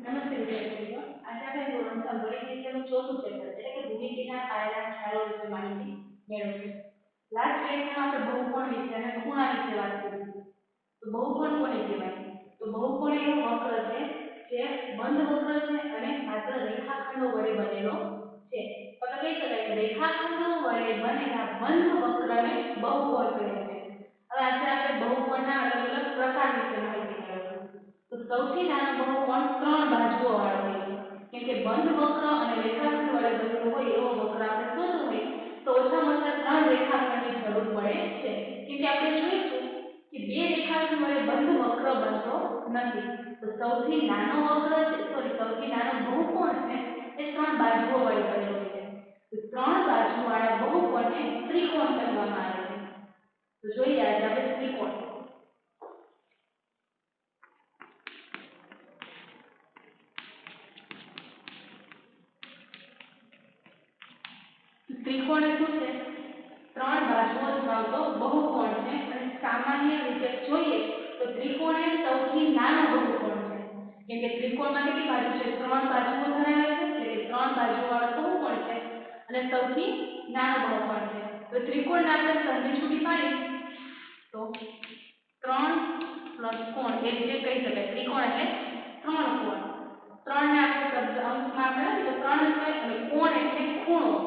નમસ્તે વિદ્યાર્થી મિત્રો. આજે આપણે ધોરણ 6 ગણિત વિષયનું ચોથું ચેપ્ટર એટલે કે ભૂમિતિના પાયાના ખ્યાલો વિશે માહિતી મેળવીશું. લાસ્ટ લેક્ચરમાં આપણે બહુકોણ વિશે અને ખૂણા વિશે વાત કરી હતી. તો બહુકોણ કોને કહેવાય? તો બહુકોણ એવો વક્ર છે જે બંધ વક્ર છે અને માત્ર રેખાખંડો વડે બનેલો છે. તો આપણે કહી શકાય કે રેખાખંડો વડે બનેલા બંધ વક્રને બહુકોણ કહે છે. હવે આજે આપણે બહુકોણના અલગ અલગ પ્રકાર વિશે માહિતી મેળવીશું. તો સૌથી નાનો બહુકોણ ત્રણ બાજુઓ વાળો હોય છે. કેમ કે બંધ વક્ર અને રેખાખંડ વડે બનેલો હોય એવો વક્ર આપણે શોધવો હોય તો ઓછામાં ઓછા ત્રણ રેખાખંડની જરૂર પડે છે. કેમ કે આપણે જોઈશું કે બે રેખાખંડ વડે બંધ વક્ર બનતો નથી. તો સૌથી નાનો વક્ર છે સૌથી નાનો બહુકોણ છે એ ત્રણ બાજુઓ વડે બનેલો હોય છે. તો ત્રણ બાજુવાળા બહુકોણને ત્રિકોણ કહેવામાં આવે છે. તો જોઈએ આજે આપણે ત્રિકોણ. ત્રિકોણ શું છે? ત્રણ બાજુઓ ધરાવતો બહુકોણ છે અને સામાન્ય રીતે જોઈએ તો ત્રિકોણ એ સૌથી નાનો બહુકોણ છે. કેમ કે ત્રિકોણમાં કેટલી બાજુ છે? ત્રણ બાજુઓ ધરાવે છે એટલે કે ત્રણ બાજુવાળો બહુકોણ છે અને સૌથી નાનો બહુકોણ છે. તો ત્રિકોણને આપણે સંધિ છૂટી પાડી તો 3 + કોણ એ રીતે કહી શકાય. ત્રિકોણ એટલે ત્રણ કોણ. ત્રણ ને આપણે શબ્દ અંકમાં આપણે લખીએ તો 3 છે અને કોણ એટલે ખૂણો.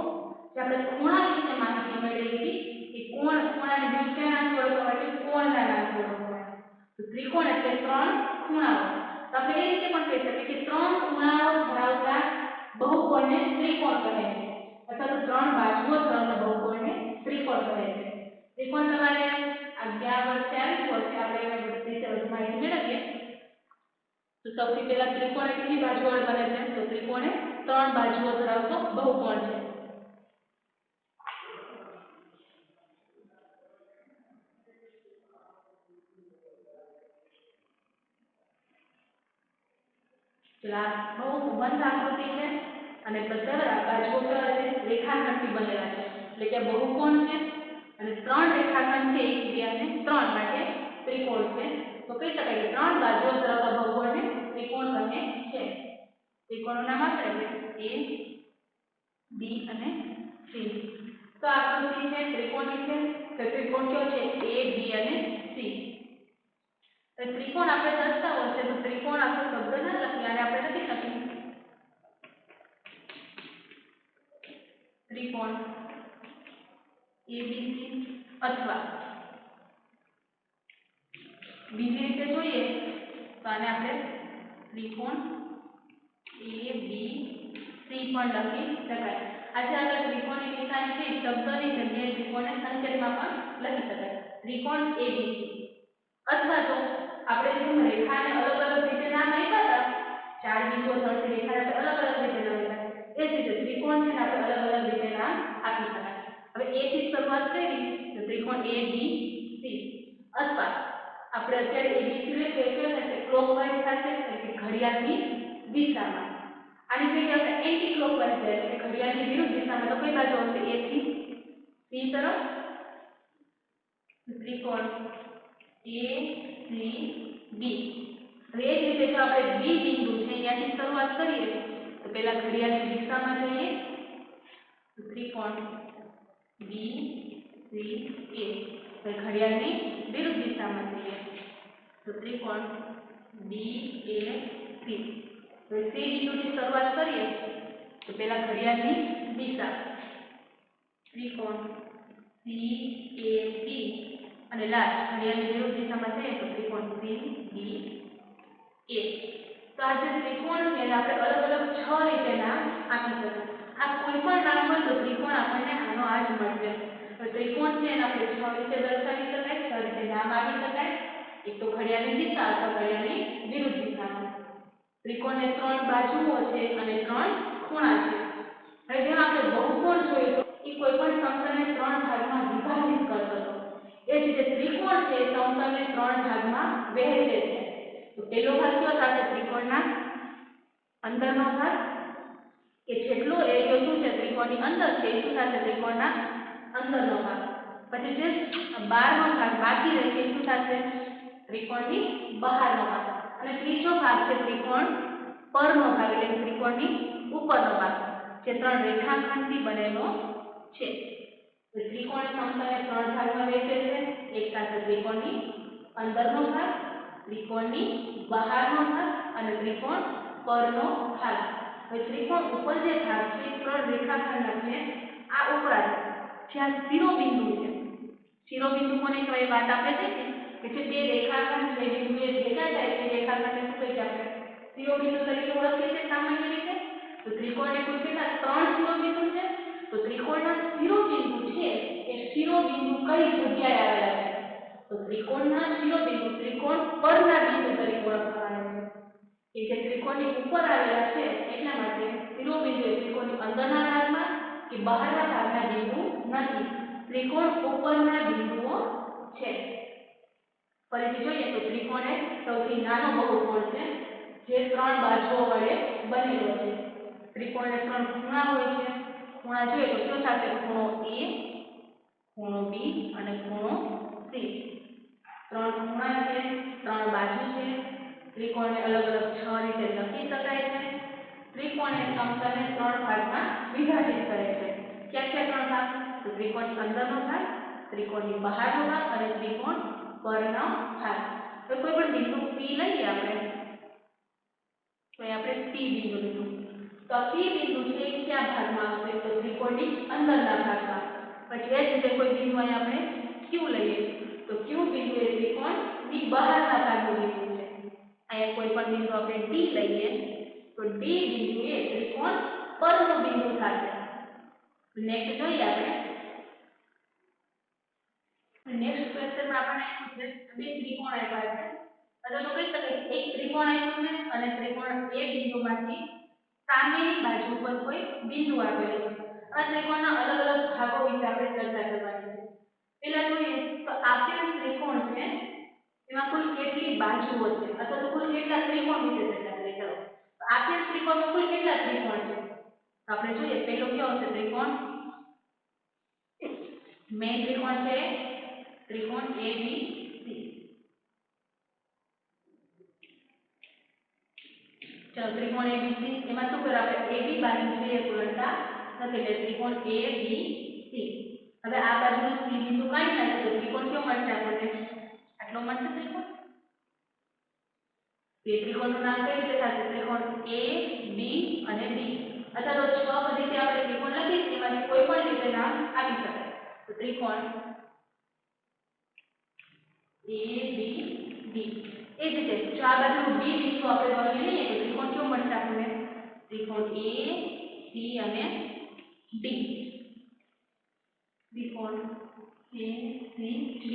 જે આપણે ખૂણા વિશે માહિતી મેળવી હતી કે ખૂણાને બીજું કયા નામથી ઓળખવામાં આવે છે? કોણના નામથી ઓળખવામાં આવે છે. તો ત્રિકોણ એટલે ત્રણ ખૂણાઓ. તો આપણે એ રીતે પણ કહી શકીએ કે ત્રણ ખૂણાઓ ધરાવતા બહુકોણને ત્રિકોણ કહે છે અથવા તો ત્રણ બાજુઓ ધરાવતા બહુકોણને ત્રિકોણ કહે છે. ત્રિકોણ તમારે ગયા વર્ષે આવી ગયો છે. આપણે એના વિશે વધુ માહિતી મેળવીએ. તો સૌથી પહેલા ત્રિકોણ કેટલી બાજુઓ વડે બને છે? તો ત્રિકોણ એ ત્રણ બાજુઓ ધરાવતો બહુકોણ છે. પેલા બહુ બંધ આકૃતિ છે અને બધા બાજુઓ કેવા છે? રેખાખંડથી બનેલા છે. એટલે કે બહુકોણ છે અને ત્રણ રેખાખંડ છે, 1 2 અને 3 માટે ત્રિકોણ છે. તો કહી શકાય કે ત્રણ બાજુઓ ધરાવતા બહુકોણને ત્રિકોણ કહે છે. ત્રિકોણનું નામ આપે છે A, B અને C. તો આકૃતિ છે ત્રિકોણની છે. તો ત્રિકોણ કયો છે? A, B અને C. ત્રિકોણ આપણે દર્શાવવો છે તો ત્રિકોણ આખો શબ્દ ના લખીએ અને આપણે લખી શકીએ ત્રિકોણ ABC અથવા બીજી રીતે જોઈએ તો આને આપણે ત્રિકોણ ABC પણ લખી શકાય. આજે આપણે ત્રિકોણની નિશાની છે શબ્દની જગ્યાએ ત્રિકોણને સંકેતમાં પણ લખી શકાય. ત્રિકોણ ABC અથવા તો આપણે જેમ રેખાને અલગ અલગ રીતે નામ આપ્યા હતા, ચાર બિંદુઓ ધરાવતી રેખાને આપણે અલગ અલગ રીતે નામ આપ્યા, એ જ રીતે ત્રિકોણ છે આપણે અલગ અલગ રીતે નામ આપી શકાય. હવે A થી શરૂઆત કરી તો ત્રિકોણ ABC અથવા આપણે અત્યારે ABC લખીએ એટલે કે ક્લોકવાઇઝ થશે એટલે કે ઘડિયાળની દિશામાં. આની જગ્યાએ આપણે એન્ટી ક્લોકવાઇઝ એટલે કે ઘડિયાળની વિરુદ્ધ દિશામાં તો કઈ બાજુ આવશે? A થી C તરફ. ત્રિકોણ ACB. હવે એ જ રીતે જો આપણે B બિંદુ છે અહીંયાથી શરૂઆત કરીએ તો પહેલા ઘડિયાળની દિશામાં જઈએ તો ત્રિકોણ BCA. હવે ઘડિયાળની વિરુદ્ધ દિશામાં જઈએ તો ત્રિકોણ DAC. હવે C બિંદુથી શરૂઆત કરીએ તો પહેલા ઘડિયાળની દિશા ત્રિકોણ CAB અને લાસ્ટ ઘડિયાળની વિરુદ્ધ દિશામાં જઈએ તો ત્રિકોણ CBA. તો આ જે ત્રિકોણ છે એને આપણે અલગ અલગ 6 રીતે નામ આપી શકીએ. આ કોઈ પણ નામ હોય તો ત્રિકોણ આપણને આનો આ જ મળશે. તો ત્રિકોણ છે એને આપણે 6 રીતે દર્શાવી શકાય, 6 રીતે નામ આપી શકાય. એક તો ઘડિયાળની દિશા અથવા ઘડિયાળની વિરુદ્ધ દિશામાં. ત્રિકોણને 3 બાજુઓ છે અને 3 ખૂણા છે. હવે જેમ આપણે બહુકોણ જોયું તો એ કોઈ પણ સમતલને 3 ભાગમાં વિભાજિત કરતો હતો. એ જ રીતે ત્રિકોણ છે સમતલને 3 ભાગમાં વહેંચે છે. તો પહેલો ભાગ કયો થશે? ત્રિકોણના અંદરનો ભાગ કે જેટલો એરિયો શું છે ત્રિકોણની અંદર છે એ શું થશે? ત્રિકોણના અંદરનો ભાગ. પછી જે બહારનો ભાગ બાકી રહે છે શું થશે? ત્રિકોણની બહારનો ભાગ. અને ત્રીજો ભાગ છે ત્રિકોણ પરનો ભાગ એટલે કે ત્રિકોણની ઉપરનો ભાગ જે ત્રણ રેખાખંડથી બનેલો છે. ત્રિકોણની સમતલને ત્રણ ભાગમાં વહેંચેલ છે. એક સાથે ત્રિકોણની અંદરનો ભાગ, ત્રિકોણની બહારનો ભાગ અને ત્રિકોણ પરનો ભાગ. હવે ત્રિકોણ ઉપર જે ભાગ છે ત્રણ રેખાખંડના છે. આ ઉપરાંત જ્યાં શિરોબિંદુ છે, શિરોબિંદુ કોને કહેવાય વાત આપણે થઈ હતી કે જે બે રેખાખંડ જે બિંદુએ ભેગા થાય તે રેખાખંડને શું કહીએ આપણે શિરોબિંદુ તરીકે ઓળખીએ છીએ સામાન્ય રીતે. તો ત્રિકોણને કુલ કેટલા ત્રણ શિરોબિંદુ છે. તો ત્રિકોણના શિરોબિંદુ છે એ શિરોબિંદુ કઈ જગ્યાએ આવેલા છે? તો ત્રિકોણના શિરોબિંદુ ત્રિકોણ પરના બિંદુ તરીકે ઓળખવામાં આવે છે. કે જે ત્રિકોણની ઉપર આવેલા છે એટલા માટે શિરોબિંદુ એ ત્રિકોણની અંદરના ભાગમાં કે બહારના ભાગના બિંદુ નથી, ત્રિકોણ ઉપરના બિંદુઓ છે. ફરીથી જોઈએ તો ત્રિકોણ એ સૌથી નાનો બહુકોણ છે જે ત્રણ બાજુઓ વડે બનેલો છે. ત્રિકોણને ત્રણ ખૂણા હોય છે. ખૂણા જોઈએ તો કયો થશે? ખૂણો A, ખૂણો B અને ખૂણો C. ત્રણ ખૂણા છે, ત્રણ બાજુ છે. ત્રિકોણને અલગ અલગ 6 રીતે લખી શકાય છે. ત્રિકોણે સમતલને ત્રણ ભાગમાં વિભાજિત કરે છે. ક્યાં ક્યાં ત્રણ ભાગ? તો ત્રિકોણની અંદરનો ભાગ, ત્રિકોણની બહારનો ભાગ અને ત્રિકોણ પરનો ભાગ. તો કોઈ પણ બિંદુ P લઈએ આપણે, તો આપણે P બિંદુ લીધું. તો P બિંદુ છે એ કયા ભાગમાં આવશે? તો ત્રિકોણની અંદરના ભાગમાં. પછી એ જ રીતે કોઈ બિંદુ અહીં આપણે Q લઈએ તો Q બિંદુ એ ત્રિકોણની બહારના ભાગનું બિંદુ છે. અહીંયા કોઈ પણ બિંદુ આપણે D લઈએ તો D બિંદુ એ ત્રિકોણ પરનું બિંદુ થશે. નેક્સ્ટ જોઈએ આપણે. નેક્સ્ટ ક્વેશ્ચનમાં આપણને આપ્યું છે બે ત્રિકોણ આપ્યા છે. અથવા તો કહી શકાય એક ત્રિકોણ આપ્યું છે અને ત્રિકોણ A બિંદુમાંથી સામેની બાજુ પર કોઈ બિંદુ આપેલું છે. આ ત્રિકોણના અલગ અલગ ભાગો વિશે આપણે ચર્ચા કરવાની છે. પહેલા જોઈએ તો આપેલ ત્રિકોણ છે એમાં કુલ કેટલી બાજુઓ છે અથવા તો કુલ કેટલા ત્રિકોણ વિશે ચર્ચા કરીએ. ચલો, તો આપેલ ત્રિકોણમાં કુલ કેટલા ત્રિકોણ છે? તો આપણે જોઈએ પહેલો કયો હશે ત્રિકોણ? મેઇન ત્રિકોણ છે ત્રિકોણ ABC. ચલો, ત્રિકોણ ABC એમાં શું કર્યું આપણે? AB બાજુ છે એ ઉલટતા નથી એટલે ત્રિકોણ ABC. હવે આ બાજુનું C બિંદુ કાઢી નાખીએ તો ત્રિકોણ કયો મળશે આપણને? આટલો મળશે ત્રિકોણ. તે ત્રિકોણનું નામ કઈ રીતે થશે? ત્રિકોણ A, B અને D. અથવા તો 6 રીતે આપણે ત્રિકોણ લખીએ છીએ એમાંથી કોઈ પણ રીતે નામ આપી શકાય. તો ત્રિકોણ A, B, D. એ જ રીતે જો આ બાજુનું B બિંદુ આપણે ગણી લઈએ તો ત્રિકોણ કયો મળશે આપણને? ત્રિકોણ A, C અને D. ત્રિકોણ A, C, D.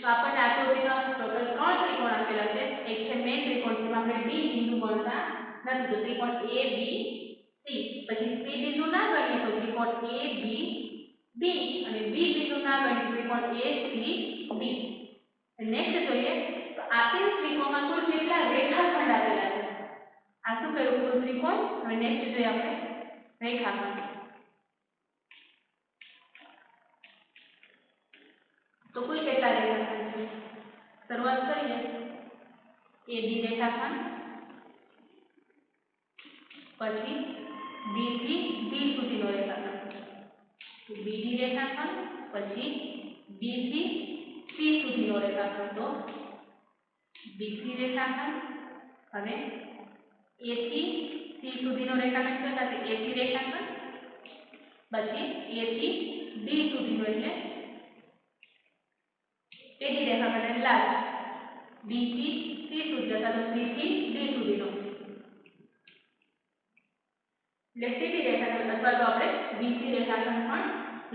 તો આપણને આકૃતિમાં ટોટલ 3 ત્રિકોણ આપેલા છે. એક છે મેઇન ત્રિકોણ જેમાં આપણે D બિંદુ ગણતા નથી તો ત્રિકોણ A, B, C. પછી C બિંદુ ના ગણીએ તો ત્રિકોણ A, B, D અને B બિંદુ ના ગણીએ તો ત્રિકોણ A, C, D. નેક્સ્ટ જોઈએ તો આપેલ ત્રિકોણમાં કુલ કેટલા રેખાખંડ આપેલા છે? આ શું કર્યું? કુલ ત્રિકોણ. હવે નેક્સ્ટ જોઈએ આપણે રેખાખંડ. તો કુલ કેટલા રેખાખંડ છે? શરૂઆત કરીએ AB રેખાખંડ, પછી D થી B સુધીનો રેખાખંડ, BD રેખાખંડ, પછી B થી C સુધીનો રેખાખંડ, તો BC રેખાખંડ. હવે A થી C સુધીનો રેખાખંડ કયો થશે? AC રેખાખંડ. પછી A થી D સુધીનો એટલે AD રેખાખંડ અને લાસ્ટ B થી C સુધી અથવા તો C થી D સુધીનો એટલે CD રેખાખંડ અથવા તો આપણે BC રેખાખંડ પણ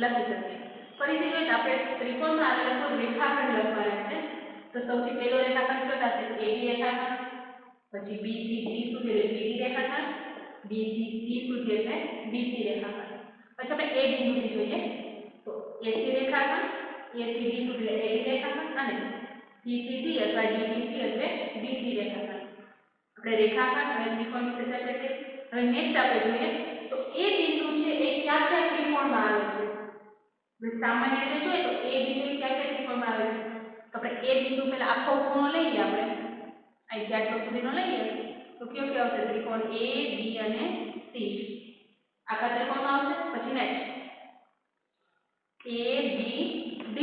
લખી શકીએ. ફરીથી જોઈએ તો આપણે ત્રિકોણમાં આવેલા કુલ રેખાખંડ લખવાના છે. તો સૌથી પહેલો રેખાખંડ કયો થશે? AB રેખાખંડ. પછી B થી D સુધી એટલે BD રેખાખંડ, B થી C સુધી એટલે BC રેખાખંડ. પછી આપણે A બિંદુથી જોઈએ તો AC રેખાખંડ, A થી D સુધી એટલે AD રેખાખંડ અને C થી D અથવા D થી C એટલે BC રેખાખંડ. આપણે રેખાખંડ અને ત્રિકોણ વિશે ચર્ચા કરી. હવે નેક્સ્ટ આપણે જોઈએ તો A બિંદુ છે એ કયા કયા ત્રિકોણમાં આવે છે? સામાન્ય રીતે જોઈએ તો A બિંદુ કયા કયા ત્રિકોણમાં આવે છે? તો આપણે A બિંદુ પહેલા આખો ખૂણો લઈએ આપણે અહીંથી આટલો સુધીનો લઈએ તો કયો કયો આવશે? ત્રિકોણ A B અને C આખા ત્રિકોણમાં આવશે. પછી નેક્સ્ટ A B D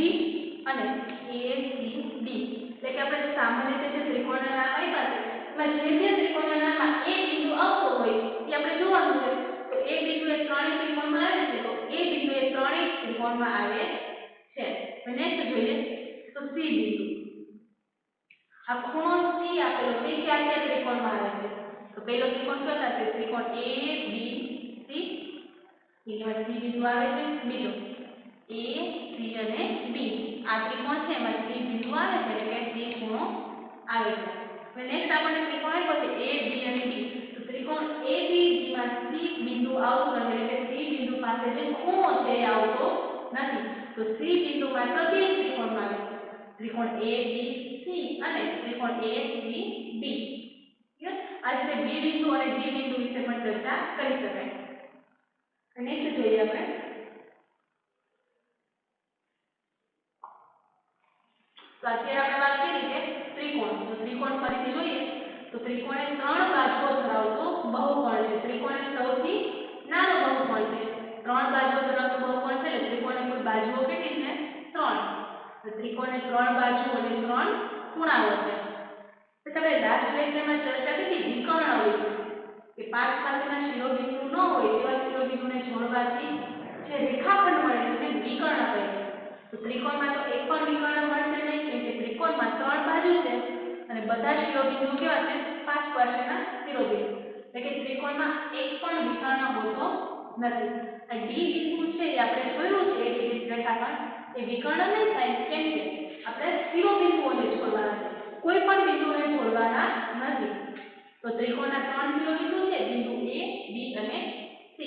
અને A C D એટલે કે આપણે સામાન્ય રીતે જે ત્રિકોણના નામ આપ્યા છે એમાં જે ત્રિકોણના નામમાં A બિંદુ આવતો હોય એ આપણે જોવાનું છે. તો A બિંદુ એ ત્રણેય ત્રિકોણમાં આવે છે, તો A બિંદુ એ ત્રણેય ત્રિકોણમાં આવે છે. નેક્સ્ટ જોઈએ તો C બિંદુ. આ ખૂણો C આપેલો છે કે આ ત્રિકોણમાં આવે છે. તો પહેલો ત્રિકોણ કયો થશે? ત્રિકોણ A B C એમાં C બિંદુ આવે છે. બીજો A C અને D આ ત્રિકોણ છે એમાં C બિંદુ આવે છે એટલે કે C ખૂણો આવે છે. હવે નેક્સ્ટ આપણને ત્રિકોણ આપ્યો છે A B અને D. તો ત્રિકોણ A B D માં C બિંદુ આવતું નથી એટલે કે C બિંદુ પાસે જે ખૂણો છે એ આવતો નથી. તો C બિંદુ માત્ર બે ત્રિકોણમાં આવે છે. ત્રિકોણ A B C અને ત્રિકોણ A C D. આ રીતે B બિંદુ અને D બિંદુ વિશે પણ ચર્ચા કરી શકાય. નેક્સ્ટ જોઈએ આપણે તો અત્યારે આપણે વાત કરી કે ત્રિકોણ. તો ત્રિકોણ ફરીથી જોઈએ તો ત્રિકોણ એ ત્રણ બાજુઓ ધરાવતો બહુકોણ છે. ત્રિકોણ એ સૌથી નાનો બહુકોણ છે. ત્રણ બાજુઓ ધરાવતો બહુકોણ છે એટલે ત્રિકોણની કુલ બાજુઓ કેટલી છે? 3. તો ત્રિકોણને ત્રણ બાજુ અને ત્રણ ખૂણાઓ છે. પછી આપણે લાસ્ટ લેક્ચરમાં ચર્ચા કરી વિકર્ણ વિશે કે પાંચ પાસેના શિરોબિંદુ ન હોય તેવા શિરોબિંદુને જોડવાથી જે રેખાખંડ મળે છે તેને વિકર્ણ કહે છે. તો ત્રિકોણમાં તો એક પણ વિકર્ણ મળશે નહીં કેમ કે ત્રિકોણમાં ત્રણ બાજુ છે અને બધા શિરોબિંદુ કેવા છે? પાંચ પાસેના શિરોબિંદુ એટલે કે ત્રિકોણમાં એક પણ વિકર્ણ હોતો નથી. આ ડી બિંદુ છે એ આપણે જોયું છે એક રેખાખંડ એ વિકર્ણ નહીં થાય કેમ કે આપણે શિરોબિંદુઓને જોડવાના છે, કોઈ પણ બિંદુને જોડવાના નથી. તો ત્રિકોણના ત્રણ શિરોબિંદુ છે બિંદુ A B અને C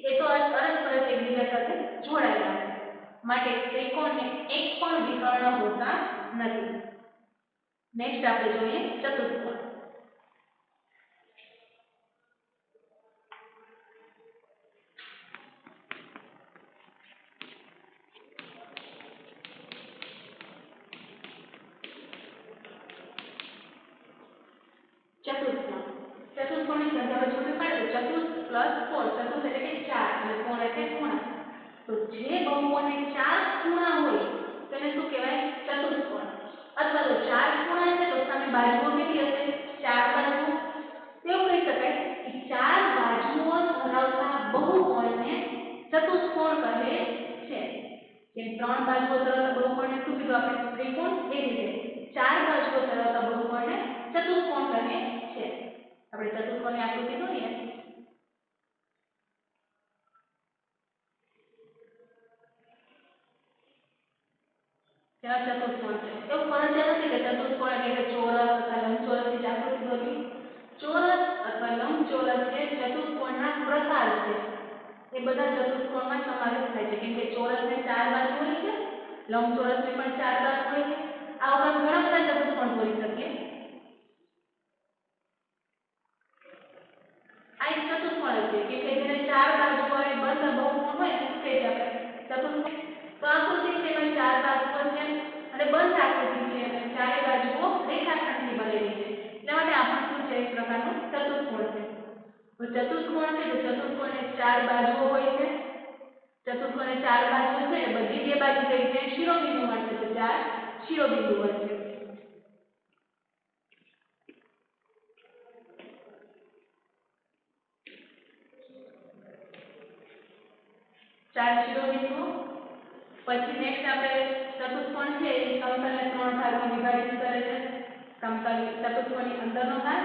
એ તો પરસ્પર એકબીજા સાથે જોડાયેલા છે માટે ત્રિકોણને એક પણ વિકર્ણ હોતા નથી. નેક્સ્ટ આપણે જોઈએ ચતુષ્કોણ. ચતુષ્કોણની સંખ્યા આપણે છૂટી પાડે તો ચતુષ પ્લસ કોણ. ચતુષ એટલે કે 4 અને કોણ એટલે ખૂણા. તો જે બહુકોણને 4 ખૂણા હોય તેને શું કહેવાય? ચતુષ્કોણ. અથવા તો 4 ખૂણા છે તો સામે બાજુઓ કેટલી હશે? 4 બાજુઓ. તેવું કહી શકાય કે 4 બાજુઓ ધરાવતા બહુકોણને ચતુષ્કોણ કહે છે. કે 3 બાજુઓ ધરાવતા બહુકોણને શું કીધું આપણે? ત્રિકોણ. એ રીતે 4 બાજુઓ ધરાવતા બહુકોણને ચતુષ્કોણ કહે છે. આપણે ચતુષ્કોણની આકૃતિ દોરીએ. કેવા ચતુષ્કોણ છે? એવું ફરજિયાત નથી કે ચતુષ્કોણ એટલે ચોરસ અથવા લંબચોરસની જ આકૃતિ દોરવી. ચોરસ અથવા લંબચોરસ એ ચતુષ્કોણના પ્રકાર છે. એ બધા ચતુષ્કોણમાં સમાવેશ થાય છે કેમ કે ચોરસને 4 બાજુ હોય છે, લંબચોરસને પણ 4 બાજુ હોય છે. આ ઉપરાંત ઘણા બધા ચતુષ્કોણ દોરી શકીએ. આ એક ચતુષ્કોણ છે કે જેને 4 બાજુ વાળી બંધ બહુકોણ હોય ને શું કહે છે આપણે? ચતુષ્કોણ. તો આકૃતિ છે એમાં 4 બાજુઓ છે અને બંધ આકૃતિ છે અને ચારે બાજુઓ રેખાખંડથી બનેલી છે. એટલા માટે આ પણ શું છે? એક પ્રકારનું ચતુષ્કોણ છે. તો ચતુષ્કોણ છે તો ચતુષ્કોણને 4 બાજુઓ હોય છે. ચતુષ્કોણને 4 બાજુઓ છે એટલે બધી બે બાજુ કઈ છે? શિરોબિંદુ મળશે તો 4 શિરોબિંદુ મળશે. 4 શિરોબિંદુઓ. પછી નેક્સ્ટ આપણે ચતુષ્કોણ છે એ સમતલને 3 ભાગમાં વિભાજિત કરે છે. સમતલ ચતુષ્કોણની અંદરનો ભાગ,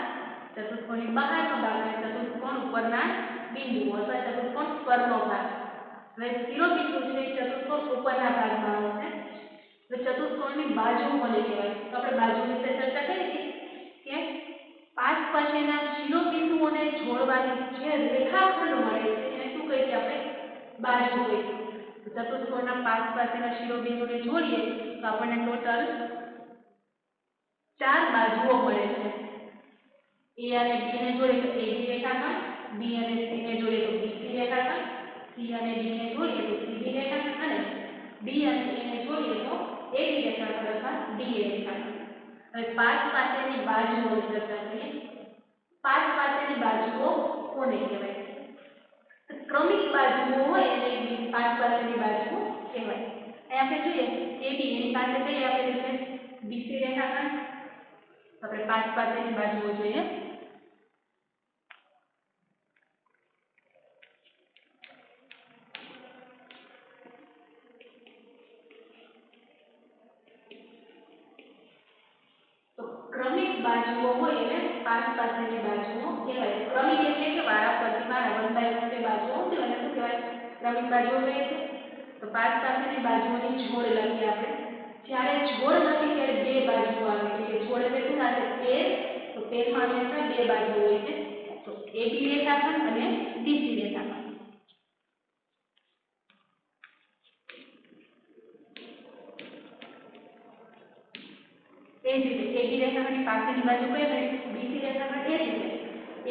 ચતુષ્કોણની બહારનો ભાગ અને ચતુષ્કોણ ઉપરના બિંદુઓ અથવા ચતુષ્કોણ પરનો ભાગ. હવે શિરોબિંદુ છે એ ચતુષ્કોણ ઉપરના ભાગમાં આવશે. તો ચતુષ્કોણની બાજુ કોને કહેવાય? તો આપણે બાજુ વિશે ચર્ચા કરી હતી કે પાંચ પાસેના શિરોબિંદુઓને જોડવાથી જે રેખાખંડ મળે છે એને શું કહીએ આપણે? બાજુ કહીએ. ચતુષ્કોણના પાંચ પાસેના શિરોબિંદુને જોડીએ તો આપણને ટોટલ 4 બાજુઓ મળે છે. A અને B ને જોડીએ તો AB રેખાખંડ, B અને C ને જોડીએ તો BC રેખાખંડ, C અને D ને જોડીએ તો CD રેખાખંડ અને D અને E ને જોડીએ તો AD રેખાખંડ અથવા DA રેખાખંડ. હવે પાંચ પાસેની બાજુઓની ચર્ચા કરીએ. पास पासेनी बाजुओ कोने कहेवाय? क्रमिक बाजुओ होय એને पास पासेनी बाजुओ कहेवाय। અહીં આપણે જોઈએ AB એની પાસે કઈ આપેલું છે BC રેખાખંડ। આપણે પાસ પાસેની બાજુઓ જોઈએ। तो क्रमिक बाजुओ होय એને पास पासेनी बाजुओ कहेवाय। क्रमिक એટલે કે વારાફરતી વારા 1 બાય 1 જે બાજુઓ આવતી હોય એને શું કહેવાય? क्रमिक બાજુઓ કહે છે। તો પાસ પાસેની બાજુઓની જોડ લખીએ આપણે। જ્યારે જોડ લખી ત્યારે બે બાજુઓ આવે એટલે કે જોડ એટલે શું થશે? પેર। તો પેરમાં હંમેશા બે બાજુઓ હોય છે। તો AB રેખાખંડ અને BC રેખાખંડ। એ જ રીતે AB રેખાખંડની પાસેની બાજુ કઈ ગણી? BC રેખાખંડ। એ જ રીતે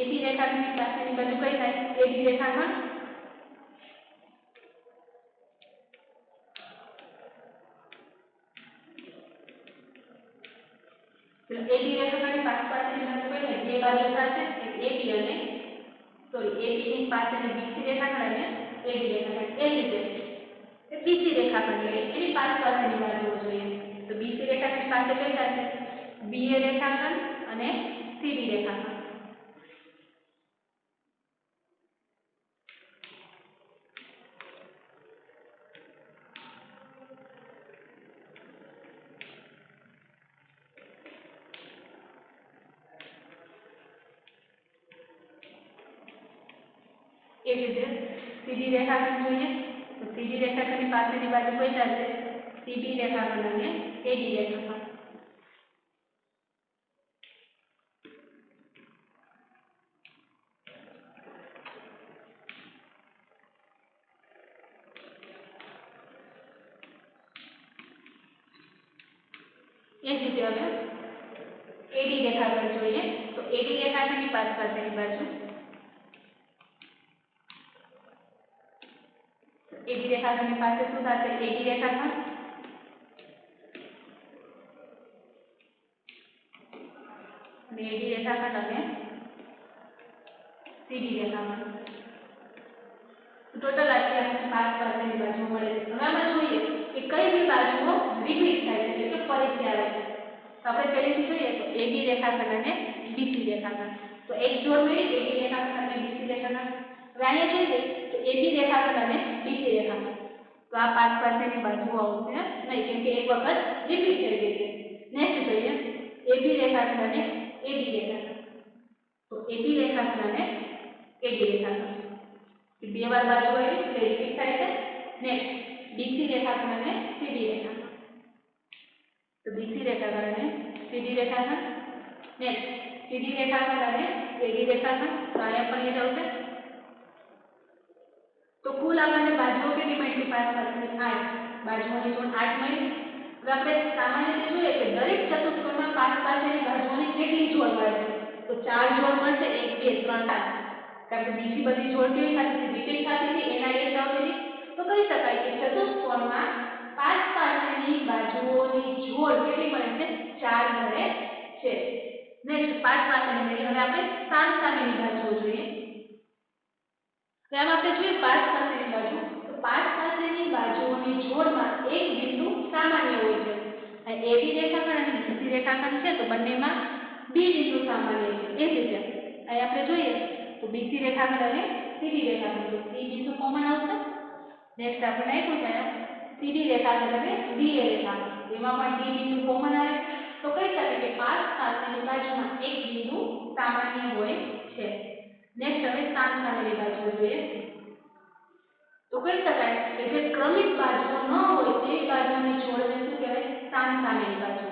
AB રેખાખંડની પાસેની બાજુ કઈ થાય? AD રેખાખંડ। AB રેખાખંડની પાસેની બાજુ કઈ થાય? બે બાજુ થશે એક AB અને AB ની પાસેની BC રેખાખંડ અને AD રેખાખંડ। એ જ રીતે BC રેખાખંડ લઈ એની પાસેની બાજુઓ જોઈએ। તો BC રેખાખંડની પાસે કઈ થશે? BA રેખાખંડ અને CD રેખાખંડ। એ જ રીતે CD રેખાખંડ જોઈએ। તો CD રેખાખંડની પાસેની બાજુ કઈ થશે? CB રેખાખંડ અને AD રેખાખંડ। એ જ રીતે હવે AD રેખાખંડ જોઈએ। તો AD રેખાખંડની પાસેની બાજુ AD રેખાખંડની પાસે શું થશે? AD રેખાખંડ અને AD રેખાખંડ અને CD રેખાખંડ। ટોટલ આટલી આપણને પાસ પાસેની બાજુઓ મળે છે। હવે આપણે જોઈએ કે કઈ કઈ બાજુઓ રિપીટ થાય છે એટલે કે ફરીથી આવે છે। તો આપણે પહેલેથી જોઈએ તો AB રેખાખંડ અને BC રેખાખંડ। તો એક જોડ મળી AB રેખાખંડ અને BC રેખાખંડ। હવે અહીંયા જોઈએ તો AB રેખાખંડ અને BC રેખાખંડ। તો આ પાસ પાસેની બાજુઓ આવશે નહીં કેમ કે એક વખત રિપીટ થઈ ગઈ છે। નેક્સ્ટ જોઈએ AB રેખાખંડ અને AD રેખાખંડ। તો AB રેખાખંડ અને AD રેખાખંડ બે વાર બાજુ આવી એટલે રિપીટ થાય છે। નેક્સ્ટ BC રેખાખંડ અને CD રેખાખંડ। તો BC રેખાખંડ અને CD રેખાખંડ। નેક્સ્ટ CD રેખાખંડ અને AD રેખાખંડ। તો અહીંયા પણ એ જ આવશે। તો કુલ આપણને બાજુઓ કેટલી મળી? પાસ પાસેની 8 બાજુઓની જોડ 8 મળી। હવે આપણે સામાન્ય રીતે જોઈએ કે દરેક ચતુષ્કોણમાં પાસ પાસેની બાજુઓની કેટલી જોડ મળે છે? તો 4 જોડ મળશે 1 2 3 4। કારણ કે બીજી બધી જોડ કેવી થતી હતી? રિપીટ થતી હતી એના એ જ આવતી હતી। તો કહી શકાય કે ચતુષ્કોણમાં પાસ પાસેની બાજુઓની જોડ કેટલી મળે છે? 4 મળે છે। નેક્સ્ટ પાસ પાસેની એટલે હવે આપણે સામસામેની બાજુઓ જોઈએ। તો આમ આપણે જોઈએ પાસ પાસેની બાજુ તો પાસ પાસેની બાજુઓની જોડમાં એક બિંદુ સામાન્ય હોય છે। અહીં AB રેખાખંડ અને BC રેખાખંડ છે તો બંનેમાં બે બિંદુ સામાન્ય છે। એ જ રીતે અહીં આપણે જોઈએ તો BC રેખાખંડ અને CD રેખાખંડ તો C બિંદુ કોમન આવશે। નેક્સ્ટ આપણે આપ્યું છે CD રેખાખંડ અને DA રેખાખંડ એમાં પણ D બિંદુ કોમન આવે તો કહી શકાય કે પાસ પાસેની બાજુમાં એક બિંદુ સામાન્ય હોય છે। નેક્સ્ટ હવે સામસામેની બાજુઓ જોઈએ તો કહી શકાય કે જે ક્રમિક બાજુઓ ન હોય તેવી બાજુઓની જોડને શું કહેવાય? સામસામેની બાજુઓ।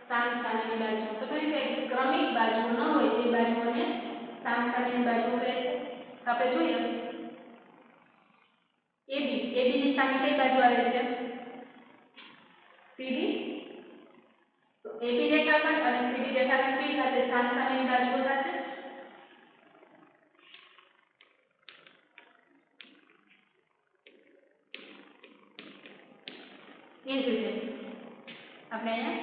સામસામેની બાજુ તો કહી શકાય કે ક્રમિક બાજુઓ ન હોય તે બાજુઓને સામસામેની બાજુઓ કહે છે। તો આપણે જોઈએ AB ની સામે કઈ બાજુ આવે છે CD તો AB રેખાખંડ અને CD રેખાખંડ કઈ સાથે સામસામેની બાજુઓ સાથે એ જ રીતે આપણે અહીંયા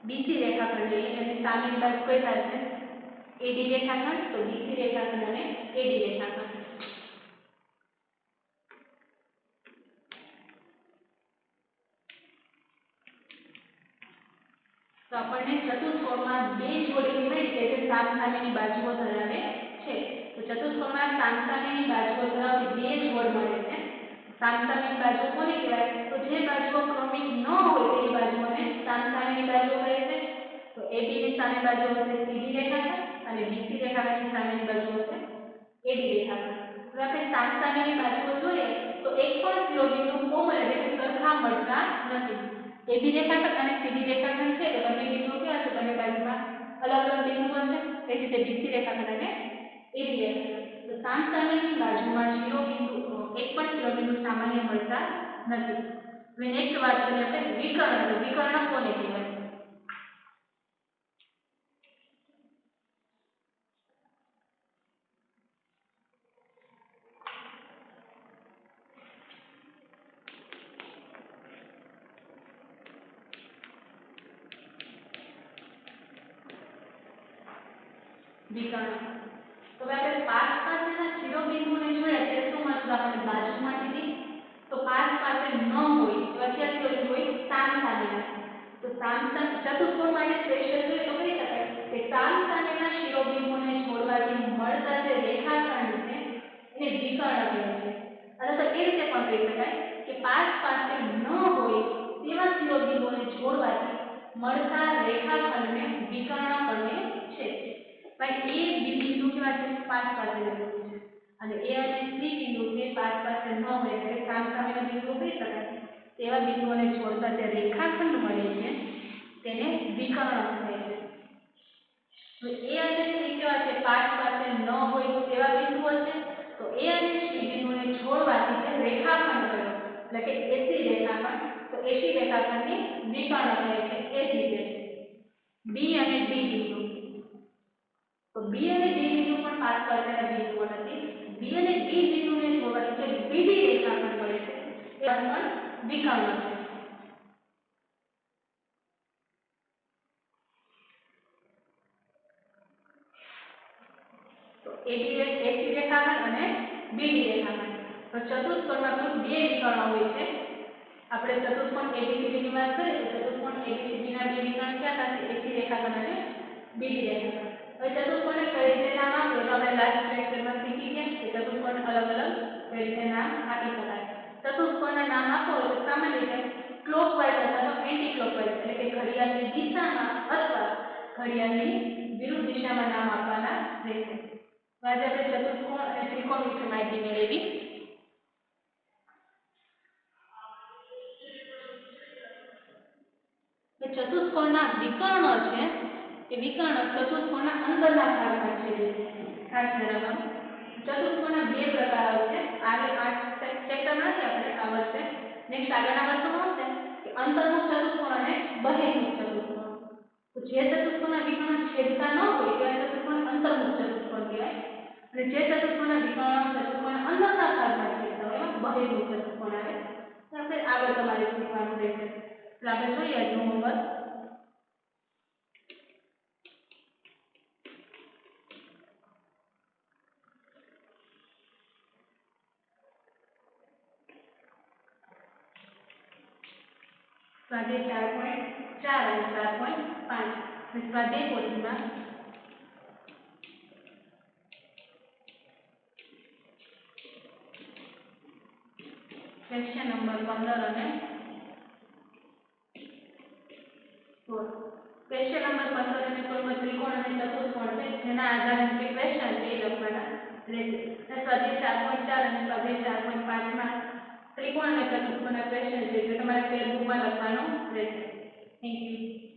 BC રેખાખંડ લઈએ એની સામેની બાજુ કઈ થશે AD રેખાખંડ તો BC રેખાખંડ અને AD રેખાખંડ તો આપણને ચતુષ્કોણમાં બે જોડી મળી કે જે સામસામેની બાજુઓ ધરાવે છે તો ચતુષ્કોણમાં સામસામેની બાજુઓ ધરાવતી બે જોડ મળે છે સામસામેની બાજુઓ કોને કહેવાય તો જે બાજુઓ ક્રમિક ન હોય તેની બાજુઓને સામસામેની બાજુઓ કહે છે તો AB ની સામે બાજુ હશે CD રેખાખંડ અને BC રેખાખંડની સામેની બાજુ હશે AD રેખાખંડ હવે આપણે સામસામેની બાજુઓ જોઈએ તો એક પણ શિરોબિંદુ કોમળ એટલે કે સરખા મળતા નથી AB રેખાખંડ અને CD રેખાખંડ છે તો બંને બિંદુઓ કેવા છે બંને બાજુમાં અલગ અલગ બિંદુઓ છે તે રીતે BC રેખાખંડ અને AD રેખાખંડ તો સામસામેની બાજુમાં શિરોબિંદુ એક પણ શિરોબિંદુ સામાન્ય મળતા નથી હવે નેક્સ્ટ વાત કરીએ આપણે વિકર્ણ તો વિકર્ણ કોને કહેવાય વિકર્ણ તો હવે આપણે પાસ પાસેના શિરોબિંદુને જોઈએ ત્યારે શું મળશે આપણને બાજુ મળતી હતી તો પાસ પાસે ન હોય એવા કયા શિરોબિંદુ હોય સામસામેના તો સામસામે ચતુષ્કોણ માટે સ્પેશિયલ જોઈએ તો કહી શકાય કે સામસામેના શિરોબિંદુને જોડવાથી મળતા જે રેખાખંડ છે એને વિકર્ણ કહે છે અથવા તો એ રીતે પણ કહી શકાય કે પાસ પાસે ન હોય તેવા શિરોબિંદુને જોડવાથી મળતા રેખાખંડને વિકર્ણ કહે છે ભાઈ A B બિંદુ કેવા છે પાસ પાસે રહેલું છે અને A અને C બિંદુ જે પાસ પાસે ન હોય એટલે સામસામેના બિંદુઓ કહી શકાય તેવા બિંદુઓને જોડતા જે રેખાખંડ મળે છે તેને વિકર્ણ કહે છે તો A અને C કેવા છે પાસ પાસે ન હોય તેવા બિંદુઓ છે તો A અને C બિંદુને જોડવાથી જે રેખાખંડ બન્યો એટલે કે AC રેખાખંડ તો AC રેખાખંડને વિકર્ણ કહે છે એ જ રીતે B અને D બિંદુ તો B અને D બિંદુ પણ પાસ પાસેના બિંદુઓ નથી B અને D બિંદુને જોડવાથી જે BD રેખાખંડ મળે છે એ પણ વિકર્ણ છે તો AC રેખાખંડ અને BD રેખાખંડ તો ચતુષ્કોણમાં કુલ બે વિકર્ણો હોય છે આપણે ચતુષ્કોણ ABCD ની વાત કરીએ તો ચતુષ્કોણ ABCD ના બે વિકર્ણ ક્યાં થશે AC રેખાખંડ અને BD રેખાખંડ હવે ચતુષ્કોણને કઈ રીતે નામ આપીએ તો આપણે લાસ્ટ લેક્ચરમાં શીખી ગયા કે ચતુષ્કોણને અલગ અલગ કઈ રીતે નામ આપી શકાય ચતુષ્કોણના નામ આપો હોય તો સામાન્ય રીતે ક્લોકવાઇઝ અથવા તો એન્ટી ક્લોકવાઇઝ એટલે કે ઘડિયાળની દિશામાં અથવા ઘડિયાળની વિરુદ્ધ દિશામાં નામ આપવાના રહેશે આજે આપણે ચતુષ્કોણ અને ત્રિકોણ વિશે માહિતી મેળવી ચતુષ્કોણના વિકર્ણો છે એ વિકર્ણ ચતુષ્કોણના અંદરના ભાગમાં છે ખાસ ધ્યાન રાખવાનું ચતુષ્કોણના બે પ્રકાર આવશે આગળ આ ચેપ્ટરમાં નથી આપણે આ વર્ષે નેક્સ્ટ આગળના વર્ષોમાં આવશે કે અંતર્મુખ ચતુષ્કોણ અને બહિર્મુખ ચતુષ્કોણ તો જે ચતુષ્કોણના વિકર્ણો છેદતા ન હોય તેવા ચતુષ્કોણ અંતર્મુખ ચતુષ્કોણ કહેવાય અને જે ચતુષ્કોણના વિકર્ણો ચતુષ્કોણના અંદરના ભાગમાં છેદતા હોય એમાં બહિર્મુખ ચતુષ્કોણ આવે તો આપણે આગળ તમારે શીખવાનું રહેશે તો આપણે જોઈએ આજનું હોમવર્ક સ્વાધ્યાય 4.4 અને 4.5 સ્વાધ્યાય પોથીમાં ક્વેશ્ચન નંબર 15 અને 16 ક્વેશ્ચન નંબર 15 અને 16 ત્રિકોણ અને ચતુષ્કોણ છે જેના આધારે જે ક્વેશ્ચન છે એ લખવાના રહેશે સ્વાધ્યાય 4.4 અને સ્વાધ્યાય 4.5 માં ત્રિકોણ અને ચતુષ્કોણના ક્વેશ્ચન છે જે તમારે ફેસબુકમાં લખવાનું રહેશે થેન્ક યુ